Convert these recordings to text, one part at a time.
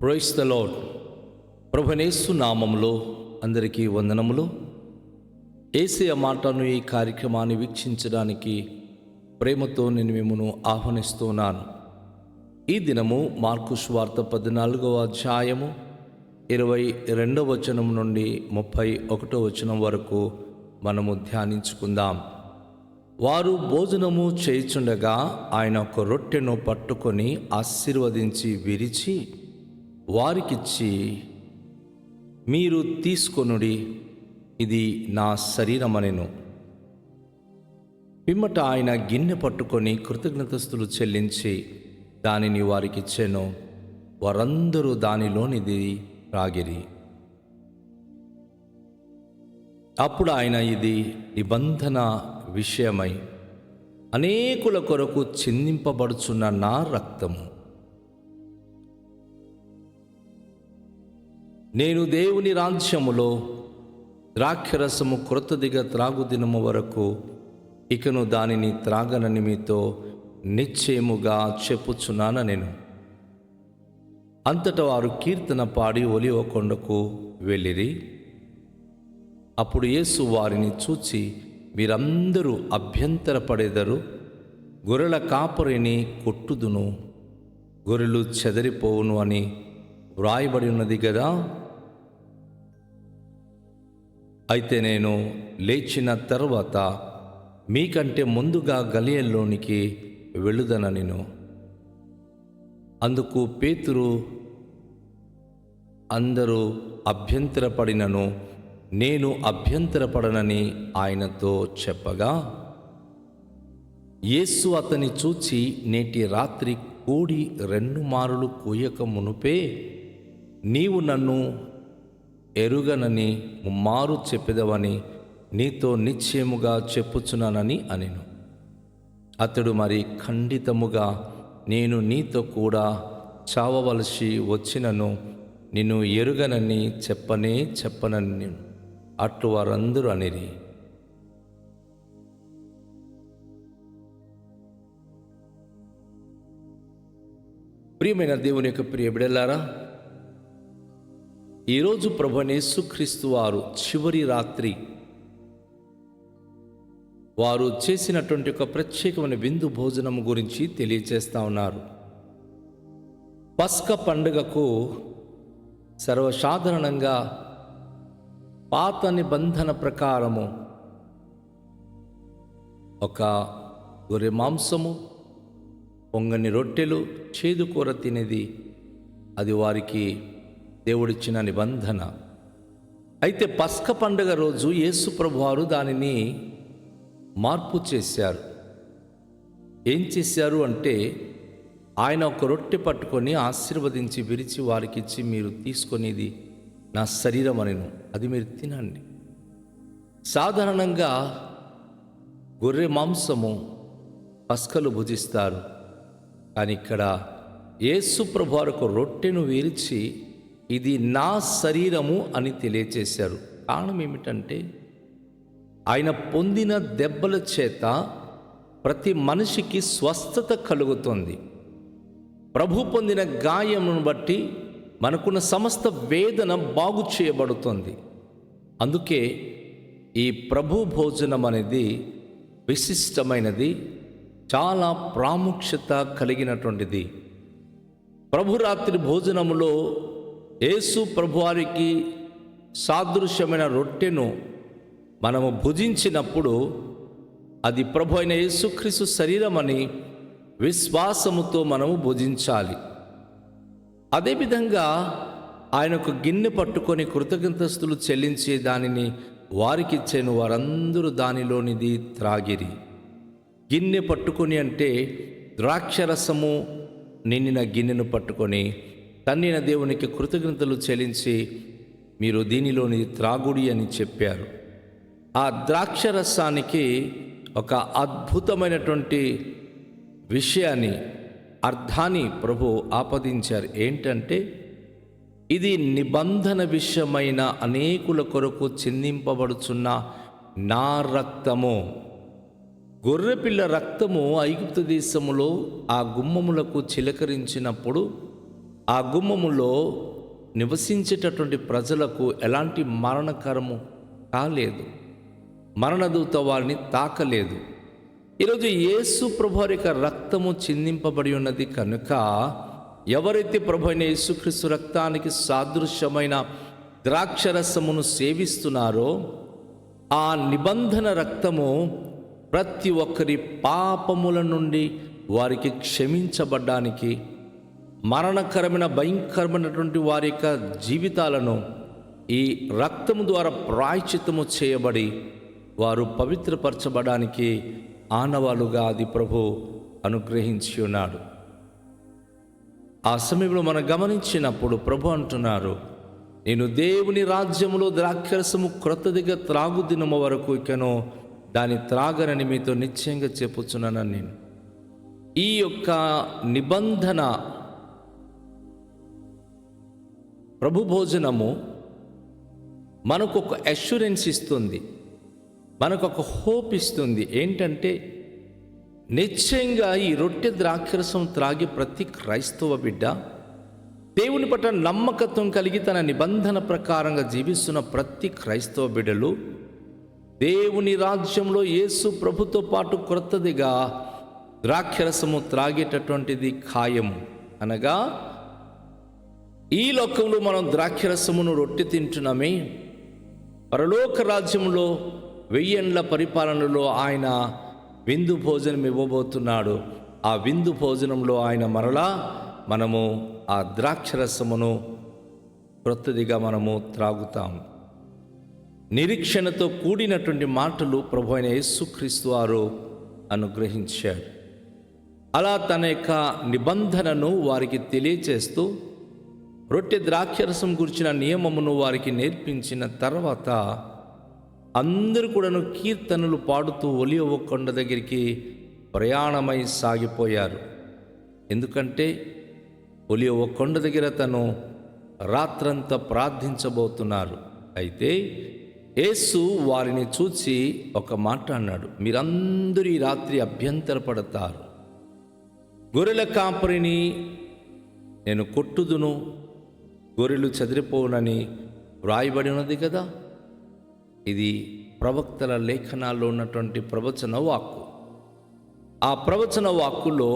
Praise the lord. ప్రభునేసు నామములో అందరికీ వందనములు. యేసయ్య మాటను ఈ కార్యక్రమాన్ని వీక్షించడానికి ప్రేమతో నేను మిమ్మల్ని ఆహ్వానిస్తున్నాను. ఈ దినము మార్కు సువార్త 14వ అధ్యాయము 22వ వచనం నుండి 31వ వచనం వరకు మనము ధ్యానించుకుందాం. వారు భోజనము చేయుచుండగా ఆయన ఒక రొట్టెను పట్టుకొని ఆశీర్వదించి విరిచి వారికిచ్చి, మీరు తీసుకొనుడి, ఇది నా శరీరమనెను. పిమ్మట ఆయన గిన్నె పట్టుకొని కృతజ్ఞతస్తులు చెల్లించి దానిని వారికిచ్చెను. వారందరూ దానిలోనిది త్రాగిరి. అప్పుడు ఆయన, ఇది నిబంధన విషయమై అనేకుల కొరకు చిందింపబడుచున్న నా రక్తము. నేను దేవుని రాజ్యములో ద్రాక్షరసము క్రొత్తదిగా త్రాగు దినము వరకు ఇకను దానిని త్రాగనని మీతో నిశ్చయముగా చెప్పుచున్నాను నేను. అంతటా వారు కీర్తన పాడి ఒలివ కొండకు వెళ్ళిరి. అప్పుడు యేసు వారిని చూచి, మీరందరూ అభ్యంతరపడెదరు. గొర్రెల కాపరిని కొట్టుదును, గొర్రెలు చెదరిపోవును అని వ్రాయబడి ఉన్నది కదా. అయితే నేను లేచిన తర్వాత మీకంటే ముందుగా గలిలయలోనికి వెళ్ళుదననిను. అందుకు పేతురు, అందరూ అభ్యంతరపడినను నేను అభ్యంతరపడనని ఆయనతో చెప్పగా, యేసు అతని చూచి, నేటి రాత్రి కోడి 2 మారులు కూయక మునుపే నీవు నన్ను ఎరుగనని ముమ్మారు చెప్పెదవని నీతో నిశ్చయముగా చెప్పుచున్నానని అనెను. అతడు మరి ఖండితముగా, నేను నీతో కూడా చావవలసి వచ్చినను నిన్ను ఎరుగనని చెప్పనని అట్లు వారందరూ అనిరి. ప్రియమైన దేవుని యొక్క ప్రియ బిడ్డలారా, ఈరోజు ప్రభువైన యేసుక్రీస్తు వారు చివరి రాత్రి వారు చేసినటువంటి ఒక ప్రత్యేకమైన విందు భోజనం గురించి తెలియచేస్తా ఉన్నారు. పస్కా పండుగకు సర్వసాధారణంగా పాత నిబంధన ప్రకారము ఒక గొర్రె మాంసము, పొంగని రొట్టెలు, చేదుకూర తినేది అది వారికి దేవుడిచ్చిన నిబంధన. అయితే పస్కా పండుగ రోజు యేసు ప్రభువారు దానిని మార్పు చేశారు. ఏం చేశారు అంటే, ఆయన ఒక రొట్టె పట్టుకొని ఆశీర్వదించి విరిచి వారికిచ్చి, మీరు తీసుకొనిది నా శరీరం అనెను, అది మీరు తినండి. సాధారణంగా గొర్రె మాంసము పస్కలు భుజిస్తారు. కానీ ఇక్కడ యేసు ప్రభువారు ఒక రొట్టెను విరిచి, ఇది నా శరీరము అని తెలియచేశారు. కారణం ఏమిటంటే, ఆయన పొందిన దెబ్బల చేత ప్రతి మనిషికి స్వస్థత కలుగుతుంది. ప్రభు పొందిన గాయమును బట్టి మనకున్న సమస్త వేదన బాగు చేయబడుతుంది. అందుకే ఈ ప్రభు భోజనం అనేది విశిష్టమైనది, చాలా ప్రాముఖ్యత కలిగినటువంటిది. ప్రభురాత్రి భోజనములో యేసు ప్రభువారికి సాదృశ్యమైన రొట్టెను మనము భుజించినప్పుడు అది ప్రభు అయిన యేసుక్రీస్తు శరీరం అని విశ్వాసముతో మనము భుజించాలి. అదేవిధంగా ఆయన ఒక గిన్నె పట్టుకొని కృతజ్ఞతస్తులు చెల్లించే దానిని వారికిచ్చెను. వారందరూ దానిలోనిది త్రాగిరి. గిన్నె పట్టుకొని అంటే ద్రాక్షరసము నిండిన గిన్నెను పట్టుకొని తన్నిన దేవునికి కృతజ్ఞతలు చెల్లించి, మీరు దీనిలోని త్రాగుడి అని చెప్పారు. ఆ ద్రాక్షరసానికి ఒక అద్భుతమైనటువంటి విషయాన్ని, అర్థాన్ని ప్రభు ఆపాదించారు. ఏంటంటే, ఇది నిబంధన విషయమైన అనేకుల కొరకు చిందింపబడుచున్న నా రక్తము. గొర్రెపిల్ల రక్తము ఐగుప్తు దేశములో ఆ గుమ్మములకు చిలకరించినప్పుడు ఆ గుమ్మములో నివసించేటటువంటి ప్రజలకు ఎలాంటి మరణకరము కాలేదు, మరణదూత వారిని తాకలేదు. ఈరోజు యేసు ప్రభువారి యొక్క రక్తము చిందింపబడి ఉన్నది కనుక ఎవరైతే ప్రభు అయిన యేసుక్రీస్తు రక్తానికి సాదృశ్యమైన ద్రాక్షరసమును సేవిస్తున్నారో ఆ నిబంధన రక్తము ప్రతి ఒక్కరి పాపముల నుండి వారికి క్షమించబడ్డానికి, మరణకరమైన భయంకరమైనటువంటి వారి యొక్క జీవితాలను ఈ రక్తము ద్వారా ప్రాయశ్చిత్తము చేయబడి వారు పవిత్రపరచబడానికి ఆనవాలుగా అది ప్రభు అనుగ్రహించి ఉన్నాడు. ఆ సమయంలో మనం గమనించినప్పుడు ప్రభు అంటున్నారు, నేను దేవుని రాజ్యములో ద్రాక్షరసము క్రొత్తదిగా త్రాగు దినము వరకు ఇకను దాన్ని త్రాగనని మీతో నిశ్చయంగా చెప్పుచున్నానని నేను. ఈ యొక్క నిబంధన ప్రభు భోజనము మనకు ఒక అష్యూరెన్స్ ఇస్తుంది, మనకు ఒక హోప్ ఇస్తుంది. ఏంటంటే నిశ్చయంగా ఈ రొట్టె ద్రాక్షరసం త్రాగి ప్రతి క్రైస్తవ బిడ్డ, దేవుని పట్ల నమ్మకత్వం కలిగి తన నిబంధన ప్రకారంగా జీవిస్తున్న ప్రతి క్రైస్తవ బిడ్డలు దేవుని రాజ్యంలో యేసు ప్రభుతో పాటు క్రొత్తదిగా ద్రాక్షరసము త్రాగేటటువంటిది ఖాయము. అనగా ఈ లోకంలో మనం ద్రాక్షరసమును రొట్టె తింటున్నామే, పరలోక రాజ్యంలో 1000 ఏండ్ల పరిపాలనలో ఆయన విందు భోజనం ఇవ్వబోతున్నాడు. ఆ విందు భోజనంలో ఆయన మరలా మనము ఆ ద్రాక్షరసమును క్రొత్తదిగా మనము త్రాగుతాం. నిరీక్షణతో కూడినటువంటి మాటలు ప్రభు అయిన యేసుక్రీస్తు వారు అనుగ్రహించాడు. అలా తన యొక్క నిబంధనను వారికి తెలియచేస్తూ రొట్టె ద్రాక్షరసం గురించిన నియమమును వారికి నేర్పించిన తర్వాత అందరూ కూడాను కీర్తనలు పాడుతూ ఒలివ కొండ దగ్గరికి ప్రయాణమై సాగిపోయారు. ఎందుకంటే ఒలివ కొండ దగ్గర తను రాత్రంతా ప్రార్థించబోతున్నారు. అయితే యేసు వారిని చూసి ఒక మాట అన్నాడు, మీరందరూ ఈ రాత్రి అభ్యంతరపడతారు. గొర్రెల కాపరిని నేను కొట్టుదును, గొర్రెలు చెదిరిపోవునని వ్రాయబడి ఉన్నది కదా. ఇది ప్రవక్తల లేఖనాల్లో ఉన్నటువంటి ప్రవచన వాక్కు. ఆ ప్రవచన వాక్కులో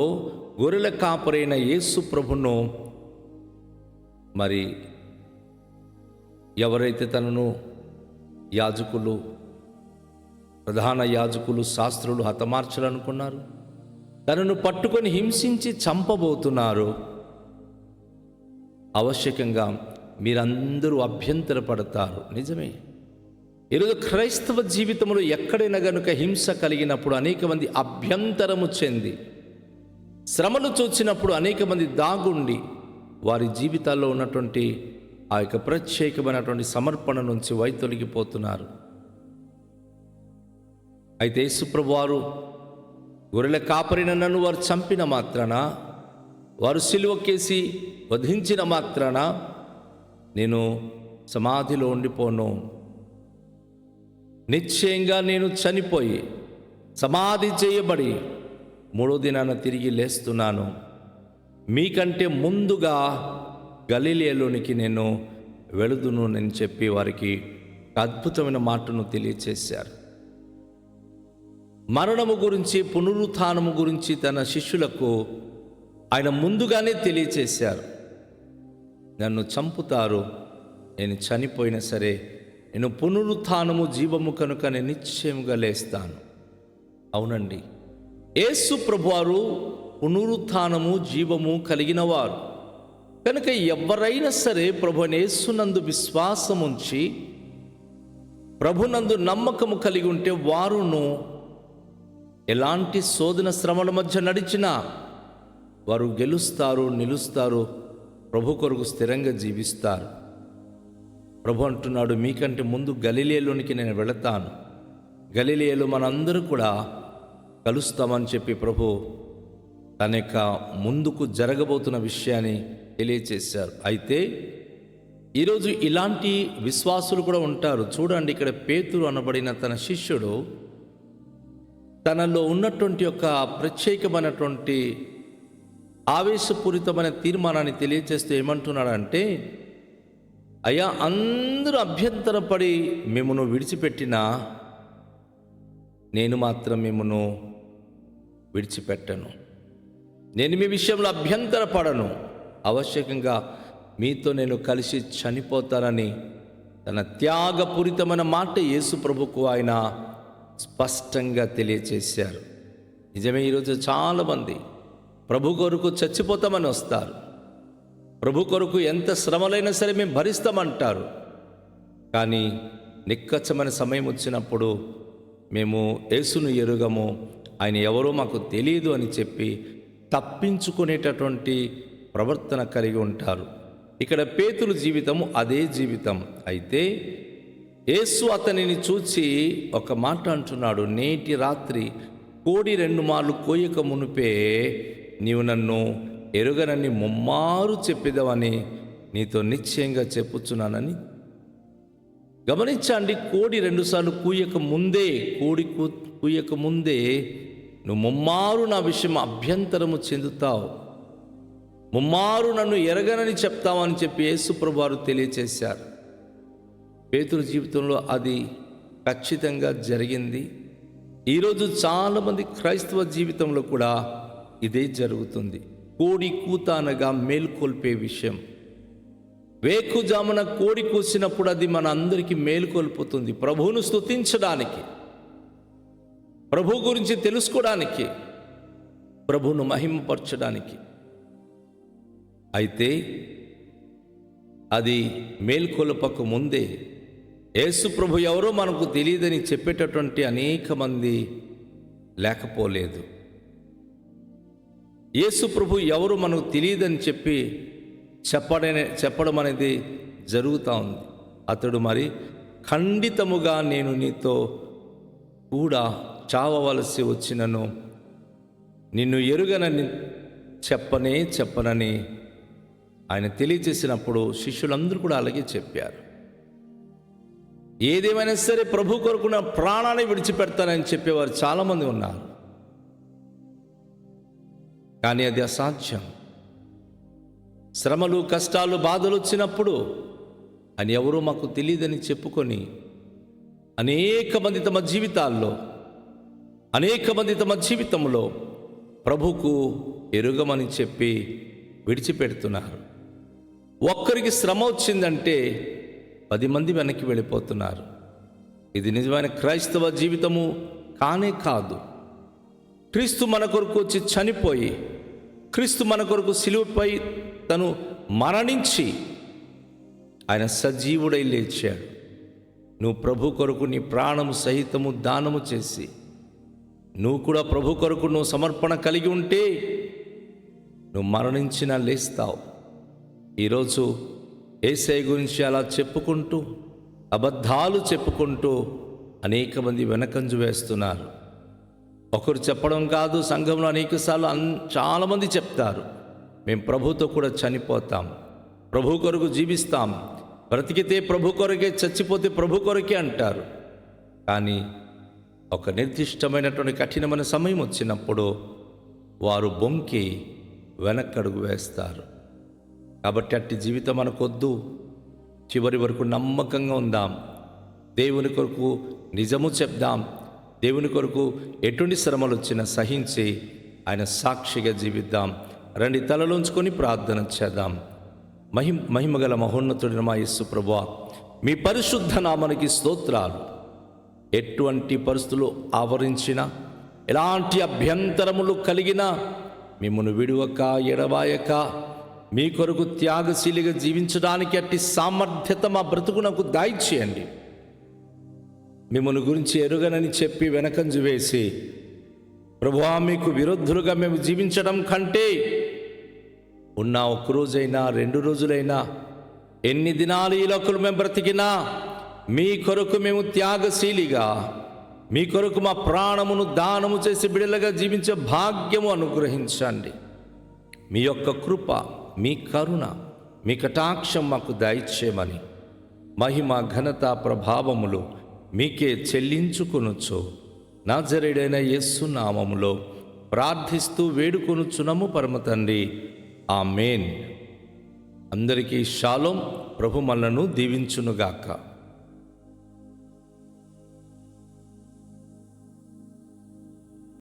గొర్రెల కాపరైన యేసు ప్రభును మరి ఎవరైతే తనను యాజకులు, ప్రధాన యాజకులు, శాస్త్రులు హతమార్చాలనుకున్నారు, తనను పట్టుకొని హింసించి చంపబోతున్నారు, ఆవశ్యకంగా మీరందరూ అభ్యంతరపడతారు. నిజమే. ఈరోజు క్రైస్తవ జీవితంలో ఎక్కడైనా గనుక హింస కలిగినప్పుడు అనేక మంది అభ్యంతరము చెంది, శ్రమలు చూచినప్పుడు అనేక మంది దాగుండి వారి జీవితాల్లో ఉన్నటువంటి ఆ యొక్క ప్రత్యేకమైనటువంటి సమర్పణ నుంచి వైతొలిగిపోతున్నారు. అయితే యేసుప్రభు వారు గొర్రెల కాపరిన నన్ను వారు చంపిన మాత్రాన, వారు సిలువకేసి వధించిన మాత్రాన నేను సమాధిలో ఉండిపోను. నిశ్చయంగా నేను చనిపోయి సమాధి చేయబడి 3వ దినాన తిరిగి లేస్తున్నాను. మీకంటే ముందుగా గలిలయలోనికి నేను వెళుదును అని చెప్పి వారికి అద్భుతమైన మాటను తెలియచేశారు. మరణము గురించి, పునరుత్థానము గురించి తన శిష్యులకు ఆయన ముందుగానే తెలియచేశారు. నన్ను చంపుతారు, నేను చనిపోయినా సరే నేను పునరుత్థానము జీవము కనుక నేను నిశ్చయముగా లేస్తాను. అవునండి, యేసు ప్రభువారు పునరుత్థానము జీవము కలిగినవారు కనుక ఎవరైనా సరే ప్రభువైన యేసునందు విశ్వాసం ఉంచి ప్రభునందు నమ్మకము కలిగి ఉంటే వారును ఎలాంటి శోధన శ్రమల మధ్య నడిచినా వారు గెలుస్తారు, నిలుస్తారు, ప్రభు కొరకు స్థిరంగా జీవిస్తారు. ప్రభు అంటున్నాడు, మీకంటే ముందు గలిలయలోనికి నేను వెళతాను, గలిలయలో మనందరూ కూడా కలుస్తామని చెప్పి ప్రభు తన యొక్క ముందుకు జరగబోతున్న విషయాన్ని తెలియచేశారు. అయితే ఈరోజు ఇలాంటి విశ్వాసులు కూడా ఉంటారు. చూడండి, ఇక్కడ పేతురు అనబడిన తన శిష్యుడు తనలో ఉన్నటువంటి ఒక ప్రత్యేకమైనటువంటి ఆవేశపూరితమైన తీర్మానాన్ని తెలియజేస్తూ ఏమంటున్నాడంటే, అయ్యా, అందరూ అభ్యంతరపడి మిమ్మను విడిచిపెట్టినా నేను మాత్రం మిమ్మను విడిచిపెట్టను. నేను మీ విషయంలో అభ్యంతరపడను. ఆవశ్యకంగా మీతో నేను కలిసి చనిపోతానని తన త్యాగపూరితమైన మాట యేసు ప్రభుకు ఆయన స్పష్టంగా తెలియచేశారు. నిజమే, ఈరోజు చాలామంది ప్రభు కొరకు చచ్చిపోతామని వస్తారు. ప్రభు కొరకు ఎంత శ్రమలైనా సరే మేము భరిస్తామంటారు. కానీ నిక్కచ్చమైన సమయం వచ్చినప్పుడు మేము యేసును ఎరుగము, ఆయన ఎవరో మాకు తెలియదు అని చెప్పి తప్పించుకునేటటువంటి ప్రవర్తన కలిగి ఉంటారు. ఇక్కడ పేతురు జీవితము అదే జీవితం. అయితే యేసు అతనిని చూచి ఒక మాట అంటున్నాడు, నేటి రాత్రి కోడి 2 మార్లు కోయక మునిపే నీవు నన్ను ఎరుగనని ముమ్మారు చెప్పేదవని నీతో నిశ్చయంగా చెప్పుచున్నానని. గమనించండి, కోడి 2 సార్లు కూయక ముందే, కూయక ముందే నువ్వు ముమ్మారు నా విషయం అభ్యంతరము చెందుతావు, ముమ్మారు నన్ను ఎరగనని చెప్తావని చెప్పి యేసు ప్రభువు వారు తెలియచేశారు. పేతురు జీవితంలో అది ఖచ్చితంగా జరిగింది. ఈరోజు చాలామంది క్రైస్తవ జీవితంలో కూడా ఇదే జరుగుతుంది. కోడి కూత అనగా మేల్కొల్పే విషయం. వేకుజామున కోడి కూసినప్పుడు అది మన అందరికీ మేలుకొల్పుతుంది, ప్రభువును స్తుతించడానికి, ప్రభు గురించి తెలుసుకోవడానికి, ప్రభువును మహిమపరచడానికి. అయితే అది మేల్కొల్పక ముందే యేసు ప్రభు ఎవరో మనకు తెలియదని చెప్పేటటువంటి అనేక మంది లేకపోలేదు. యేసు ప్రభు ఎవరు మనకు తెలియదని చెప్పి చెప్పడం అనేది జరుగుతూ ఉంది. అతడు మరి ఖండితముగా నేను నీతో కూడా చావవలసి వచ్చినను నిన్ను ఎరుగనని చెప్పనని ఆయన తెలియజేసినప్పుడు శిష్యులందరూ కూడా అలాగే చెప్పారు. ఏదేమైనా సరే ప్రభు కొరకు నా ప్రాణాన్ని విడిచిపెడతానని చెప్పేవారు చాలామంది ఉన్నారు. కానీ అది అసాధ్యం. శ్రమలు, కష్టాలు, బాధలు వచ్చినప్పుడు అని ఎవరో మాకు తెలియదని చెప్పుకొని అనేక మంది తమ జీవితంలో ప్రభుకు ఎరుగమని చెప్పి విడిచిపెడుతున్నారు. ఒక్కరికి శ్రమ వచ్చిందంటే 10 మంది వెనక్కి వెళ్ళిపోతున్నారు. ఇది నిజమైన క్రైస్తవ జీవితము కానే కాదు. క్రీస్తు మన కొరకు వచ్చి చనిపోయి, క్రీస్తు మన కొరకు సిలువపై తను మరణించి ఆయన సజీవుడై లేచాడు. నువ్వు ప్రభు కొరకు నీ ప్రాణము సహితము దానము చేసి నువ్వు కూడా ప్రభు కొరకు నువ్వు సమర్పణ కలిగి ఉంటే నువ్వు మరణించినా లేస్తావు. ఈరోజు యేసయ్య గురించి అలా చెప్పుకుంటూ, అబద్ధాలు చెప్పుకుంటూ అనేక మంది వెనకంజు వేస్తున్నారు. ఒకరు చెప్పడం కాదు, సంఘంలో అనేకసార్లు చాలామంది చెప్తారు, మేము ప్రభుతో కూడా చనిపోతాం, ప్రభు కొరకు జీవిస్తాం, బ్రతికితే ప్రభు కొరకే, చచ్చిపోతే ప్రభు కొరకే అంటారు. కానీ ఒక నిర్దిష్టమైనటువంటి కఠినమైన సమయం వచ్చినప్పుడు వారు బొంకి వెనక్కడుగు వేస్తారు. కాబట్టి అట్టి జీవితం మనకొద్దు. చివరి వరకు నమ్మకంగా ఉందాం. దేవుని కొరకు నిజము చెప్దాం. దేవుని కొరకు ఎటువంటి శ్రమలు వచ్చినా సహించి ఆయన సాక్షిగా జీవిద్దాం. రండి, తలలోంచుకొని ప్రార్థన చేద్దాం. మహిమగల మహోన్నతుడిన మా యేసు ప్రభువా, మీ పరిశుద్ధ నామానికి స్తోత్రాలు. ఎటువంటి పరిస్థితులు ఆవరించినా, ఎలాంటి అభ్యంతరములు కలిగినా మిమ్మల్ని విడువక ఎడబాయక మీ కొరకు త్యాగశీలిగా జీవించడానికి అట్టి సామర్థ్యత మా బ్రతుకునకు దయచేయండి. మిమ్మల్ని గురించి ఎరుగనని చెప్పి వెనకంజు వేసి ప్రభువా మీకు విరుద్ధులుగా మేము జీవించడం కంటే ఉన్న 1 రోజైనా 2 రోజులైనా, ఎన్ని దినాలు ఈ లోకలు మేము బ్రతికినా మీ కొరకు మేము త్యాగశీలిగా, మీ కొరకు మా ప్రాణమును దానము చేసి బిడలగా జీవించే భాగ్యము అనుగ్రహించండి. మీ యొక్క కృప, మీ కరుణ, మీ కటాక్షం మాకు దయచేయమని మహిమ, ఘనత, ప్రభావములు మీకే చెల్లించుకొనుచు నజరేయుడైన యేసు నామములో ప్రార్థిస్తూ వేడుకొనుచున్నాము పరమ తండ్రి. ఆమేన్. అందరికీ షాలోం. ప్రభు మనలను దీవించునుగాక.